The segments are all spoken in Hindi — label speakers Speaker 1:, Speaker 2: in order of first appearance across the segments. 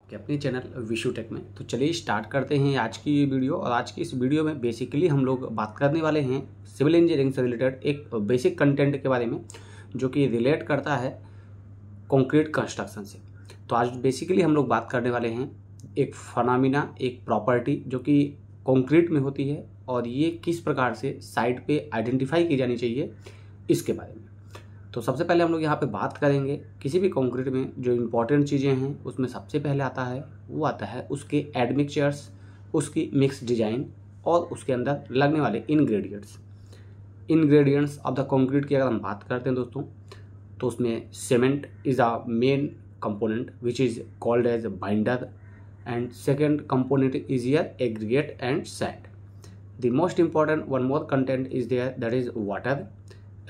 Speaker 1: कि अपने चैनल विशु टेक में। तो चलिए स्टार्ट करते हैं आज की ये वीडियो। और आज की इस वीडियो में बेसिकली हम लोग बात करने वाले हैं सिविल इंजीनियरिंग से रिलेटेड एक बेसिक कंटेंट के बारे में, जो कि रिलेट करता है कंक्रीट कंस्ट्रक्शन से। तो आज बेसिकली हम लोग बात करने वाले हैं एक फनामिना, एक प्रॉपर्टी जो कि कंक्रीट में होती है और ये किस प्रकार से साइट पे आइडेंटिफाई की जानी चाहिए, इसके बारे में। तो सबसे पहले हम लोग यहाँ पे बात करेंगे किसी भी कंक्रीट में जो इम्पोर्टेंट चीज़ें हैं, उसमें सबसे पहले आता है उसके एडमिक्सचर्स, उसकी मिक्स डिजाइन और उसके अंदर लगने वाले इंग्रेडिएंट्स ऑफ द कंक्रीट की अगर हम बात करते हैं दोस्तों, तो उसमें cement is a main component which is called as binder, and second component is your aggregate and sand. The most important one more content is there, that is water.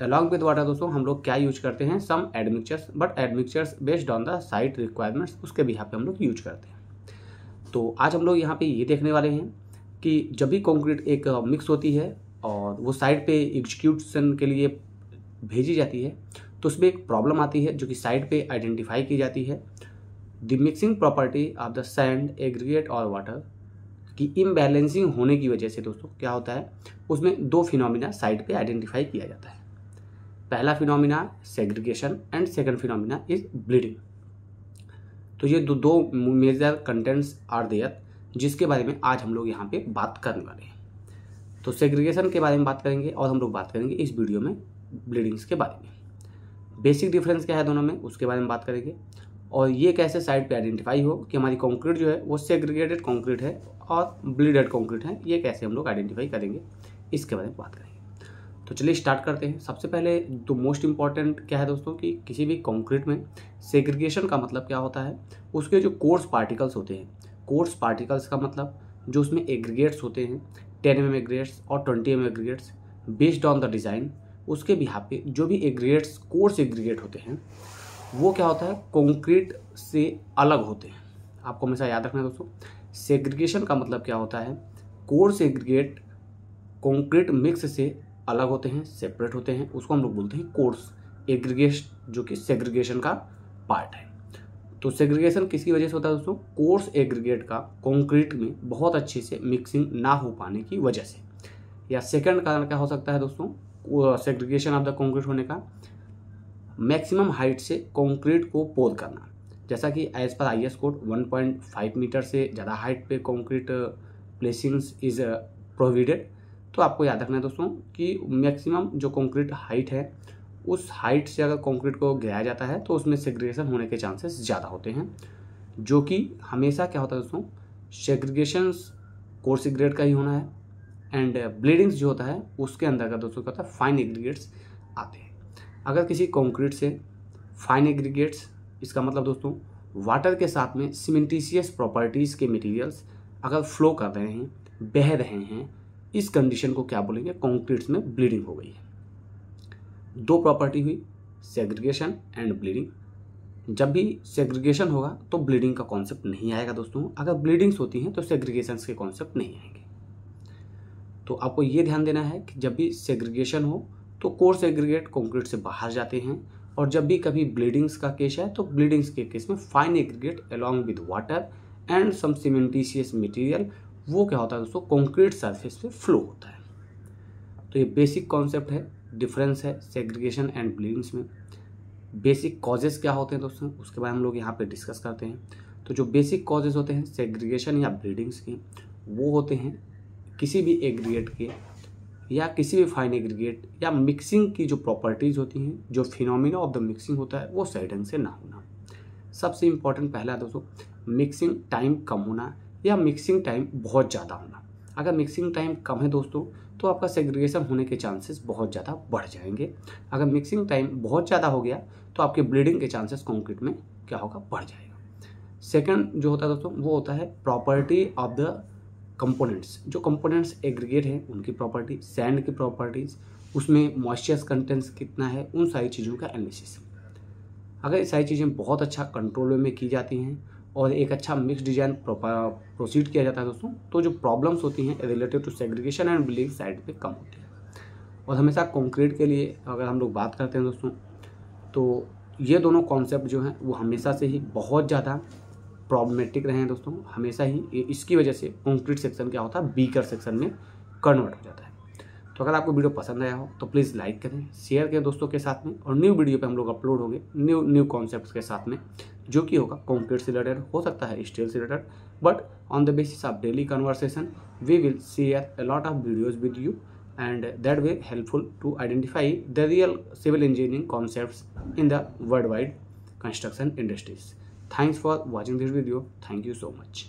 Speaker 1: Along with water दोस्तों हम लोग क्या यूज करते हैं, some admixtures, but admixtures based on the site requirements, उसके भी यहाँ पे हम लोग यूज करते हैं। तो आज हम लोग यहाँ पे ये देखने वाले हैं कि जब भी कंक्रीट एक मिक्स होती है और वो साइट पे एग्जीक्यूशन के लिए भेजी जाती है, तो उसमें एक प्रॉब्लम आती है जो कि साइट पे आइडेंटिफाई की जाती है। The mixing property of the sand, aggregate और वाटर की इम्बैलेंसिंग होने की वजह से दोस्तों क्या होता है, उसमें दो फिनोमिना साइट पे आइडेंटिफाई किया जाता है। पहला phenomena segregation and second phenomena is bleeding. तो ये दो मेजर कंटेंट्स आर देयर, जिसके बारे में आज हम लोग यहाँ पे बात करने वाले हैं। तो सेग्रीगेशन के बारे में बात करेंगे और हम लोग बात करेंगे इस वीडियो में ब्लीडिंग्स के बारे में। बेसिक डिफरेंस क्या है दोनों में, उसके बारे में बात करेंगे, और ये कैसे साइट पे आइडेंटिफाई हो कि हमारी कंक्रीट जो है वो सेग्रीगेटेड कंक्रीट है और ब्लीडेड कंक्रीट है, ये कैसे हम लोग आइडेंटिफाई करेंगे, इसके बारे में बात करेंगे। तो चलिए स्टार्ट करते हैं। सबसे पहले तो मोस्ट इंपॉर्टेंट क्या है दोस्तों कि किसी भी कंक्रीट में सेग्रीगेशन का मतलब क्या होता है, उसके जो कोर्स पार्टिकल्स होते हैं, कोर्स पार्टिकल्स का मतलब जो उसमें एग्रीगेट्स होते हैं, 10 mm एग्रीगेट्स और 20 mm aggregates, based on the design उसके बिहाफ पे जो भी एग्रीगेट्स कोर्स एग्रीगेट होते हैं वो क्या होता है, कंक्रीट से अलग होते हैं। आपको हमेशा याद रखना है दोस्तों, सेग्रीगेशन का मतलब क्या होता है, कोर्स एग्रीगेट कंक्रीट मिक्स से अलग होते हैं, सेपरेट होते हैं, उसको हम लोग बोलते हैं कोर्स एग्रीगेशन, जो कि सेग्रीगेशन का पार्ट है। तो सेग्रीगेशन किसकी वजह से होता है दोस्तों, कोर्स एग्रीगेट का कंक्रीट में बहुत अच्छे से मिक्सिंग ना हो पाने की वजह से। या सेकंड कारण क्या हो सकता है दोस्तों सेग्रीगेशन ऑफ द कंक्रीट होने का, मैक्सिमम हाइट से कंक्रीट को पोर करना। जैसा कि as per IS code 1.5 metre से ज़्यादा हाइट पे कंक्रीट प्लेसिंग्स इज प्रोहिबिटेड। तो आपको याद रखना है दोस्तों कि मैक्सिमम जो कंक्रीट हाइट है, उस हाइट से अगर कंक्रीट को गिराया जाता है तो उसमें सेग्रीगेशन होने के चांसेस ज़्यादा होते हैं, जो कि हमेशा क्या होता है दोस्तों, सेग्रीगेशन कोर्स एग्रीगेट का ही होना है, एंड ब्लीडिंग्स जो होता है उसके अंदर का दोस्तों क्या होता है, फाइन एग्रीगेट्स आते हैं। अगर किसी कंक्रीट से फाइन एग्रीगेट्स, इसका मतलब दोस्तों वाटर के साथ में सीमेंटिशियस प्रॉपर्टीज़ के मटेरियल्स अगर फ्लो कर रहे हैं, बह रहे हैं, इस कंडीशन को क्या बोलेंगे, कंक्रीट्स में ब्लीडिंग हो गई है। दो प्रॉपर्टी हुई, सेग्रीगेशन एंड ब्लीडिंग। जब भी सेग्रीगेशन होगा तो ब्लीडिंग का कॉन्सेप्ट नहीं आएगा दोस्तों, अगर ब्लीडिंग्स होती हैं तो सेग्रीगेशंस के कॉन्सेप्ट नहीं आएंगे। तो आपको ये ध्यान देना है कि जब भी सेग्रीगेशन हो तो कोर्स एग्रीगेट कंक्रीट से बाहर जाते हैं, और जब भी कभी ब्लीडिंग्स का केस है तो ब्लीडिंग्स के केस में fine aggregate along with water and some cementitious material, वो क्या होता है दोस्तों, कंक्रीट सरफेस पे फ्लो होता है। तो ये बेसिक कॉन्सेप्ट है, डिफरेंस है सेग्रीगेशन एंड ब्लीडिंग्स में। बेसिक कॉजेस क्या होते हैं दोस्तों, उसके बारे में हम लोग यहाँ पे डिस्कस करते हैं। तो जो बेसिक कॉजेस होते हैं सेग्रीगेशन या ब्लीडिंग्स के, वो होते हैं किसी भी एग्रीगेट के या किसी भी फाइन एग्रीगेट या मिक्सिंग की जो प्रॉपर्टीज़ होती हैं, जो फिनोमिना ऑफ द मिक्सिंग होता है वो सही ढंग से ना होना। सबसे इम्पॉर्टेंट पहला दोस्तों, मिक्सिंग टाइम कम होना या मिक्सिंग टाइम बहुत ज़्यादा होना। अगर मिक्सिंग टाइम कम है दोस्तों तो आपका सेग्रीगेशन होने के चांसेस बहुत ज़्यादा बढ़ जाएंगे। अगर मिक्सिंग टाइम बहुत ज़्यादा हो गया तो आपके ब्लीडिंग के चांसेस कंक्रीट में क्या होगा, बढ़ जाएगा। सेकंड जो होता है दोस्तों वो होता है प्रॉपर्टी ऑफ द कंपोनेंट्स। जो कंपोनेंट्स एग्रीगेट हैं उनकी प्रॉपर्टी, सैंड की प्रॉपर्टीज़, उसमें मॉइस्चर कंटेंट्स कितना है, उन सारी चीज़ों का एनालिसिस। अगर ये सारी चीज़ें बहुत अच्छा कंट्रोल में की जाती हैं और एक अच्छा मिक्स डिजाइन प्रोसीड किया जाता है दोस्तों, तो जो प्रॉब्लम्स होती हैं related to segregation and bleeding side पे कम होती है। और हमेशा कंक्रीट के लिए अगर हम लोग बात करते हैं दोस्तों, तो ये दोनों कॉन्सेप्ट जो हैं वो हमेशा से ही बहुत ज़्यादा प्रॉब्लमेटिक रहे हैं दोस्तों, हमेशा ही इसकी वजह से कंक्रीट सेक्शन क्या होता है, वीकर सेक्शन में कन्वर्ट हो जाता है। तो अगर आपको वीडियो पसंद आया हो तो प्लीज़ लाइक करें, शेयर करें दोस्तों के साथ में, और न्यू वीडियो पे हम लोग अपलोड होंगे न्यू कॉन्सेप्ट्स के साथ में, जो कि होगा कंक्रीट से रिलेटेड, हो सकता है स्टील से related, but on the basis of daily conversation we will share a lot of videos with you, and that will helpful to identify the real civil engineering concepts in the worldwide construction industries. Thanks for watching this video. Thank you so much.